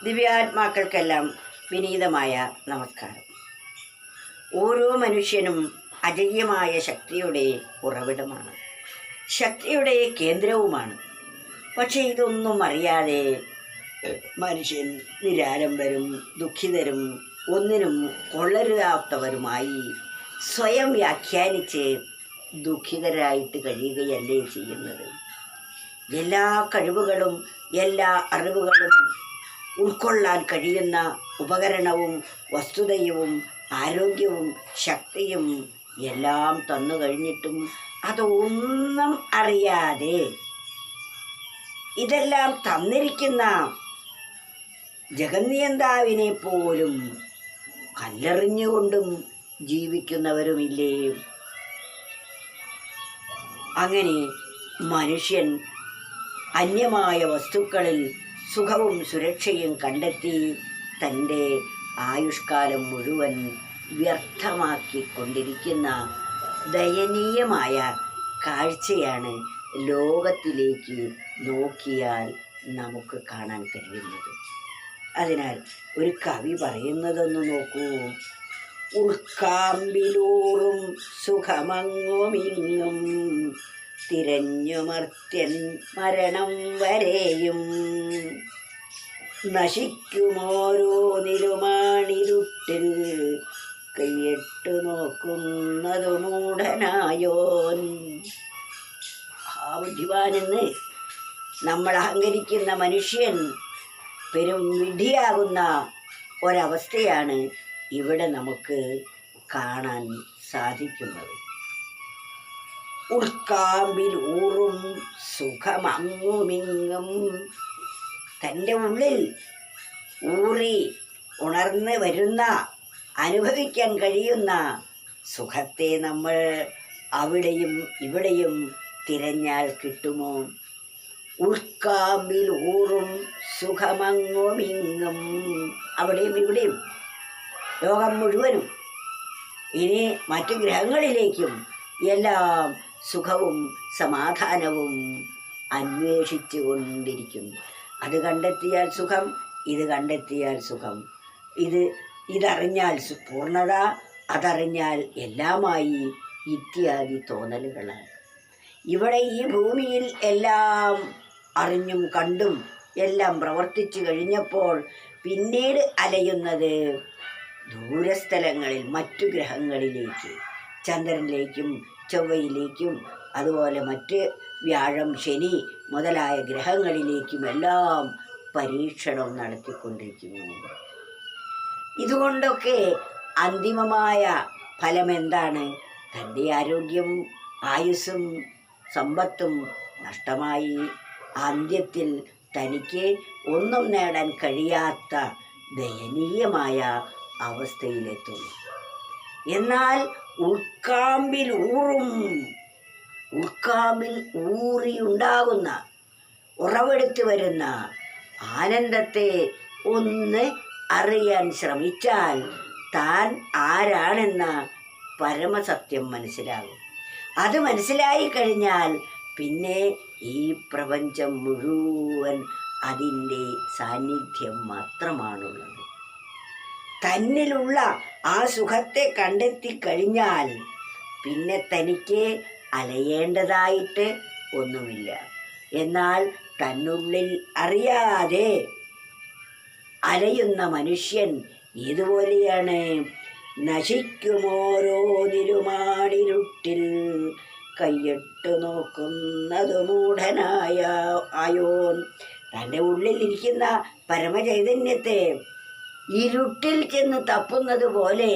ദിവ്യാത്മാക്കൾക്കെല്ലാം വിനീതമായ നമസ്കാരം. ഓരോ മനുഷ്യനും അജയ്യമായ ശക്തിയുടെ ഉറവിടമാണ്, ശക്തിയുടെ കേന്ദ്രവുമാണ്. പക്ഷെ ഇതൊന്നും അറിയാതെ മനുഷ്യൻ നിരാലംബരും ദുഃഖിതരും ഒന്നിനും കൊള്ളരുതാത്തവരുമായി സ്വയം വ്യാഖ്യാനിച്ച് ദുഃഖിതരായിട്ട് കഴിയുകയല്ലേ ചെയ്യുന്നത്. എല്ലാ കഴിവുകളും എല്ലാ അറിവുകളും ഉൾക്കൊള്ളാൻ കഴിയുന്ന ഉപകരണവും വസ്തുതയും ആരോഗ്യവും ശക്തിയും എല്ലാം തന്നു കഴിഞ്ഞിട്ടും അതൊന്നും അറിയാതെ ഇതെല്ലാം തന്നിരിക്കുന്ന ജഗന്നിയന്താവിനെ പോലും കല്ലെറിഞ്ഞുകൊണ്ടും ജീവിക്കുന്നവരുമില്ലേ? അങ്ങനെ മനുഷ്യൻ അന്യമായ വസ്തുക്കളിൽ സുഖവും സുരക്ഷയും കണ്ടെത്തി തൻ്റെ ആയുഷ്കാലം മുഴുവൻ വ്യർത്ഥമാക്കിക്കൊണ്ടിരിക്കുന്ന ദയനീയമായ കാഴ്ചയാണ് ലോകത്തിലേക്ക് നോക്കിയാൽ നമുക്ക് കാണാൻ കഴിയുന്നത്. അതിനാൽ ഒരു കവി പറയുന്നതൊന്ന് നോക്കൂ. ഉൾക്കാമ്പിലൂറും സുഖമങ്ങുമിങ്ങും തിരഞ്ഞുമർത്യൻ മരണം വരെയും നശിക്കുമോരോന്നിലുമാണിരുട്ടിൽ കൈയിട്ടു നോക്കുന്നതു മൂഢനായോൻ. ബുദ്ധിമാനെന്ന് നമ്മൾ അഹങ്കരിക്കുന്ന മനുഷ്യൻ പെരും വിഡ്ഢിയാകുന്ന ഒരവസ്ഥയാണ് ഇവിടെ നമുക്ക് കാണാൻ സാധിക്കുന്നത്. ഉൾക്കാമ്പിൽ ഊറും സുഖമങ്ങുമിങ്ങും, തൻ്റെ ഉള്ളിൽ ഊറി ഉണർന്ന് വരുന്ന അനുഭവിക്കാൻ കഴിയുന്ന സുഖത്തെ നമ്മൾ അവിടെയും ഇവിടെയും തിരഞ്ഞാൽ കിട്ടുമോ? ഉൾക്കാമ്പിൽ ഊറും സുഖമങ്ങുമിങ്ങും, അവിടെയും ഇവിടെയും ലോകം മുഴുവനും ഇനി മറ്റു ഗ്രഹങ്ങളിലേക്കും എല്ലാം സുഖവും സമാധാനവും അന്വേഷിച്ചു കൊണ്ടിരിക്കുന്നു. അത് കണ്ടെത്തിയാൽ സുഖം, ഇത് കണ്ടെത്തിയാൽ സുഖം, ഇതറിഞ്ഞാൽ പൂർണ്ണത, അതറിഞ്ഞാൽ എല്ലാമായി ഇത്യാദി തോന്നലുകളാണ്. ഇവിടെ ഈ ഭൂമിയിൽ എല്ലാം അറിഞ്ഞും കണ്ടും എല്ലാം പ്രവർത്തിച്ചു കഴിഞ്ഞപ്പോൾ പിന്നീട് അലയുന്നത് ദൂരസ്ഥലങ്ങളിൽ മറ്റു ഗ്രഹങ്ങളിലേക്ക്, ചന്ദ്രനിലേക്കും ചൊവ്വയിലേക്കും അതുപോലെ മറ്റ് വ്യാഴം ശനി മുതലായ ഗ്രഹങ്ങളിലേക്കുമെല്ലാം പരീക്ഷണം നടത്തിക്കൊണ്ടിരിക്കുന്നു. ഇതുകൊണ്ടൊക്കെ അന്തിമമായ ഫലം എന്താണ്? തൻ്റെ ആരോഗ്യം ആയുസ്സും സമ്പത്തും നഷ്ടമായി അന്ത്യത്തിൽ തനിക്ക് ഒന്നും നേടാൻ കഴിയാത്ത ദയനീയമായ അവസ്ഥയിലെത്തുന്നു. എന്നാൽ ഉൾക്കാമ്പിൽ ഊറിയുണ്ടാകുന്ന ഉറവെടുത്ത് വരുന്ന ആനന്ദത്തെ ഒന്ന് അറിയാൻ ശ്രമിച്ചാൽ താൻ ആരാണെന്ന പരമസത്യം മനസ്സിലാകും. അത് മനസ്സിലായി കഴിഞ്ഞാൽ പിന്നെ ഈ പ്രപഞ്ചം മുഴുവൻ അതിൻ്റെ സാന്നിധ്യം മാത്രമാണുള്ളത്. തന്നിലുള്ള ആ സുഖത്തെ കണ്ടെത്തി കഴിഞ്ഞാൽ പിന്നെ തനിക്ക് അലയേണ്ടതായിട്ട് ഒന്നുമില്ല. എന്നാൽ തന്നുള്ളിൽ അറിയാതെ അലയുന്ന മനുഷ്യൻ ഇതുപോലെയാണ്. നശിക്കുമോരോന്നിലുമാണിരുട്ടിൽ കൈയിട്ട് നോക്കുന്നതു മൂഢനായോൻ. തൻ്റെ ഉള്ളിലിരിക്കുന്ന പരമചൈതന്യത്തെ ഇരുട്ടിൽ ചെന്ന് തപ്പുന്നത് പോലെ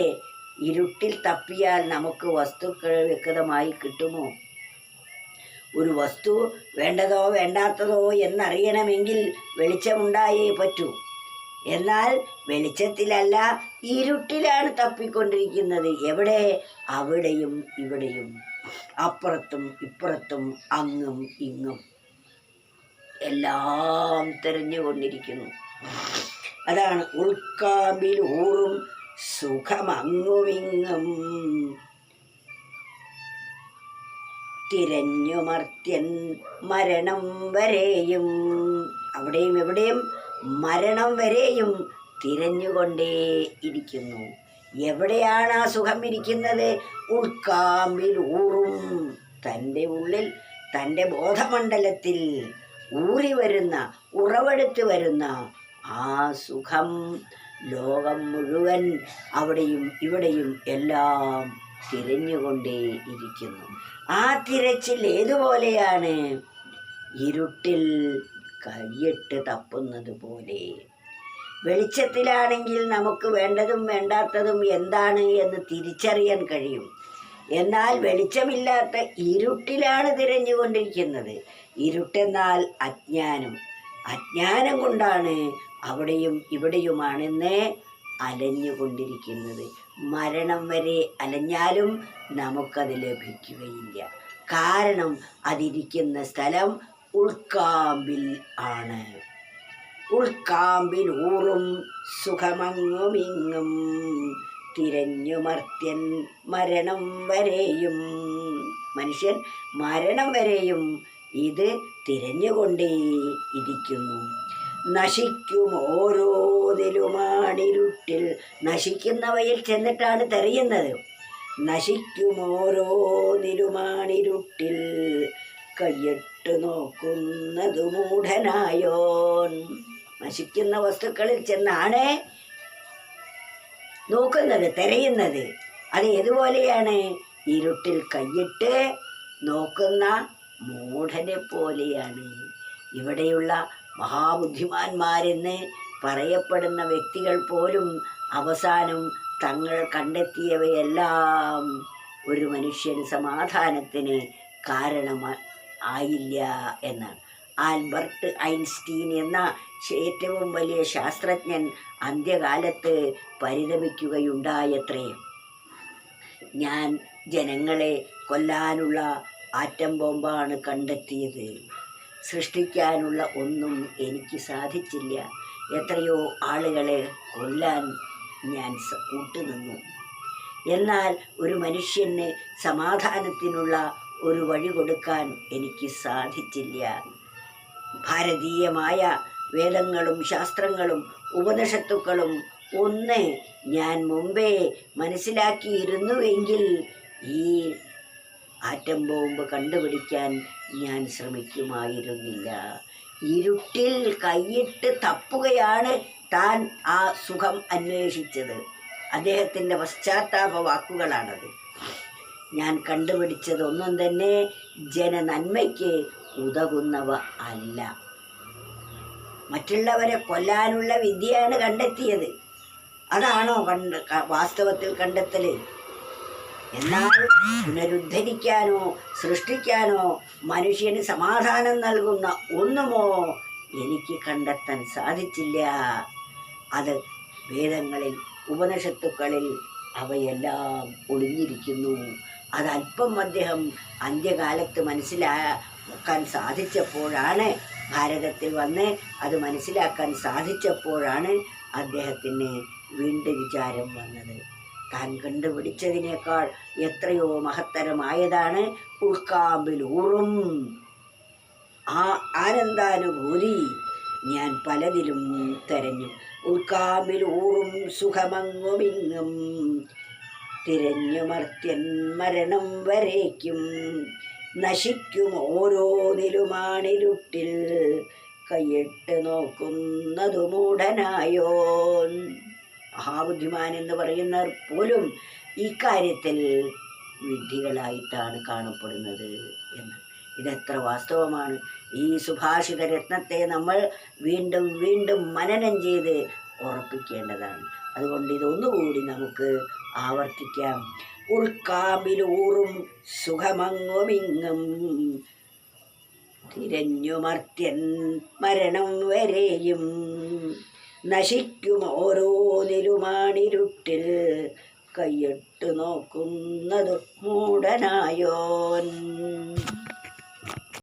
ഇരുട്ടിൽ തപ്പിയാൽ നമുക്ക് വസ്തുക്കൾ വ്യക്തമായി കിട്ടുമോ? ഒരു വസ്തു വേണ്ടതോ വേണ്ടാത്തതോ എന്നറിയണമെങ്കിൽ വെളിച്ചമുണ്ടായേ പറ്റൂ. എന്നാൽ വെളിച്ചത്തിലല്ല, ഇരുട്ടിലാണ് തപ്പിക്കൊണ്ടിരിക്കുന്നത്. എവിടെ? അവിടെയും ഇവിടെയും, അപ്പുറത്തും ഇപ്പുറത്തും, അങ്ങും ഇങ്ങും എല്ലാം തിരഞ്ഞുകൊണ്ടിരിക്കുന്നു. അതാണ് ഉൾക്കാമ്പിൽ ഊറും സുഖമങ്ങുമിങ്ങും തിരഞ്ഞുമർത്യൻ മരണം വരെയും. അവിടെയും എവിടെയും മരണം വരെയും തിരഞ്ഞുകൊണ്ടേ ഇരിക്കുന്നു. എവിടെയാണ് ആ സുഖം ഇരിക്കുന്നത്? ഉൾക്കാമ്പിൽ ഊറും. തൻ്റെ ഉള്ളിൽ, തൻ്റെ ബോധമണ്ഡലത്തിൽ ഊറി വരുന്ന, ഉറവെടുത്ത് വരുന്ന ആ സുഖം ലോകം മുഴുവൻ അവിടെയും ഇവിടെയും എല്ലാം തിരഞ്ഞുകൊണ്ടേ ഇരിക്കുന്നു. ആ തിരച്ചിൽ ഏതുപോലെയാണ്? ഇരുട്ടിൽ കൈയിട്ട് തപ്പുന്നത് പോലെ. വെളിച്ചത്തിലാണെങ്കിൽ നമുക്ക് വേണ്ടതും വേണ്ടാത്തതും എന്താണ് എന്ന് തിരിച്ചറിയാൻ കഴിയും. എന്നാൽ വെളിച്ചമില്ലാത്ത ഇരുട്ടിലാണ് തിരഞ്ഞുകൊണ്ടിരിക്കുന്നത്. ഇരുട്ടെന്നാൽ അജ്ഞാനം. അജ്ഞാനം കൊണ്ടാണ് അവിടെയും ഇവിടെയുമാണെന്ന് അലഞ്ഞുകൊണ്ടിരിക്കുന്നത്. മരണം വരെ അലഞ്ഞാലും നമുക്കത് ലഭിക്കുകയില്ല. കാരണം അതിരിക്കുന്ന സ്ഥലം ഉൾക്കാമ്പിൽ ആണ്. ഉൾക്കാമ്പിൽ ഊറും സുഖമങ്ങുമിങ്ങും തിരഞ്ഞു മർത്യൻ മരണം വരെയും. മനുഷ്യൻ മരണം വരെയും ഇത് തിരഞ്ഞുകൊണ്ടേ ഇരിക്കുന്നു. നശിക്കും ഓരോന്നിലുമാണിരുട്ടിൽ. നശിക്കുന്നവയിൽ ചെന്നിട്ടാണ് തെരയുന്നത്. നശിക്കും ഓരോന്നിലുമാണിരുട്ടിൽ കയ്യിട്ട് നോക്കുന്നത് മൂഢനായോൻ. നശിക്കുന്ന വസ്തുക്കളിൽ ചെന്നാണ് നോക്കുന്നത്, തെരയുന്നത്. അത് ഏതുപോലെയാണ്? ഇരുട്ടിൽ കയ്യിട്ട് നോക്കുന്ന മൂഢനെ പോലെയാണ്. ഇവിടെയുള്ള മഹാബുദ്ധിമാന്മാരെന്ന് പറയപ്പെടുന്ന വ്യക്തികൾ പോലും അവസാനം തങ്ങൾ കണ്ടെത്തിയവയെല്ലാം ഒരു മനുഷ്യന് സമാധാനത്തിന് കാരണമായില്ല എന്നാണ്. ആൽബർട്ട് ഐൻസ്റ്റീൻ എന്ന ഏറ്റവും വലിയ ശാസ്ത്രജ്ഞൻ അന്ത്യകാലത്ത് പരിതപിക്കുകയുണ്ടായത്രേ. ഞാൻ ജനങ്ങളെ കൊല്ലാനുള്ള ആറ്റം ബോംബാണ് കണ്ടെത്തിയത്. സൃഷ്ടിക്കാനുള്ള ഒന്നും എനിക്ക് സാധിച്ചില്ല. എത്രയോ ആളുകളെ കൊല്ലാൻ ഞാൻ കൂട്ടുനിന്നു. എന്നാൽ ഒരു മനുഷ്യന് സമാധാനത്തിനുള്ള ഒരു വഴി കൊടുക്കാൻ എനിക്ക് സാധിച്ചില്ല. ഭാരതീയമായ വേദങ്ങളും ശാസ്ത്രങ്ങളും ഉപനിഷത്തുക്കളും ഒന്ന് ഞാൻ മുമ്പേ മനസ്സിലാക്കിയിരുന്നുവെങ്കിൽ ഈ ആറ്റം ബോംബ് കണ്ടുപിടിക്കാൻ ഞാൻ ശ്രമിക്കുമായിരുന്നില്ല. ഇരുട്ടിൽ കൈയിട്ട് തപ്പുകയാണ് താൻ ആ സുഖം അന്വേഷിച്ചത്. അദ്ദേഹത്തിൻ്റെ പശ്ചാത്താപ വാക്കുകളാണത്. ഞാൻ കണ്ടുപിടിച്ചതൊന്നും തന്നെ ജനനന്മയ്ക്ക് ഉതകുന്നവ അല്ല. മറ്റുള്ളവരെ കൊല്ലാനുള്ള വിദ്യയാണ് കണ്ടെത്തിയത്. അതാണോ വാസ്തവത്തിൽ കണ്ടെത്തൽ? എന്നാൽ പുനരുദ്ധരിക്കാനോ സൃഷ്ടിക്കാനോ മനുഷ്യന് സമാധാനം നൽകുന്ന ഒന്നുമോ എനിക്ക് കണ്ടെത്താൻ സാധിച്ചില്ല. അത് വേദങ്ങളിൽ ഉപനിഷത്തുക്കളിൽ അവയെല്ലാം ഒളിഞ്ഞിരിക്കുന്നു. അതല്പം അദ്ദേഹം അന്ത്യകാലത്ത് മനസ്സിലാക്കാൻ സാധിച്ചപ്പോഴാണ്, ഭാരതത്തിൽ വന്ന് അത് മനസ്സിലാക്കാൻ സാധിച്ചപ്പോഴാണ് അദ്ദേഹത്തിന് വീണ്ടും വിചാരം വന്നത്. താൻ കണ്ടുപിടിച്ചതിനേക്കാൾ എത്രയോ മഹത്തരമായതാണ് ഉൾക്കാമ്പിൽ ഊറും ആ ആനന്ദാനുഭൂതി. ഞാൻ പലതിലും തെരഞ്ഞു. ഉൾക്കാമ്പിൽ ഊറും സുഖമങ്ങുമിങ്ങും തിരഞ്ഞു മർത്യൻ മരണം വരേക്കും. നശിക്കും ഓരോന്നിലുമാണിരുട്ടിൽ കൈയിട്ട് നോക്കുന്നതു മൂഢനായോൻ. മഹാബുദ്ധിമാൻ എന്ന് പറയുന്നവർ പോലും ഇക്കാര്യത്തിൽ വിഡ്ഢികളായിട്ടാണ് കാണപ്പെടുന്നത് എന്ന്. ഇതെത്ര വാസ്തവമാണ്! ഈ സുഭാഷിത രത്നത്തെ നമ്മൾ വീണ്ടും വീണ്ടും മനനം ചെയ്ത് ഉറപ്പിക്കേണ്ടതാണ്. അതുകൊണ്ട് ഇതൊന്നുകൂടി നമുക്ക് ആവർത്തിക്കാം. ഉൾക്കാമ്പിലൂറും സുഖമങ്ങുമിങ്ങും തിരഞ്ഞുമർത്യൻ മരണം വരെയും. നശിക്കും ഓരോന്നിലുമാണിരുട്ടിൽ കൈയിട്ട് നോക്കുന്നത് മൂഢനായോൻ.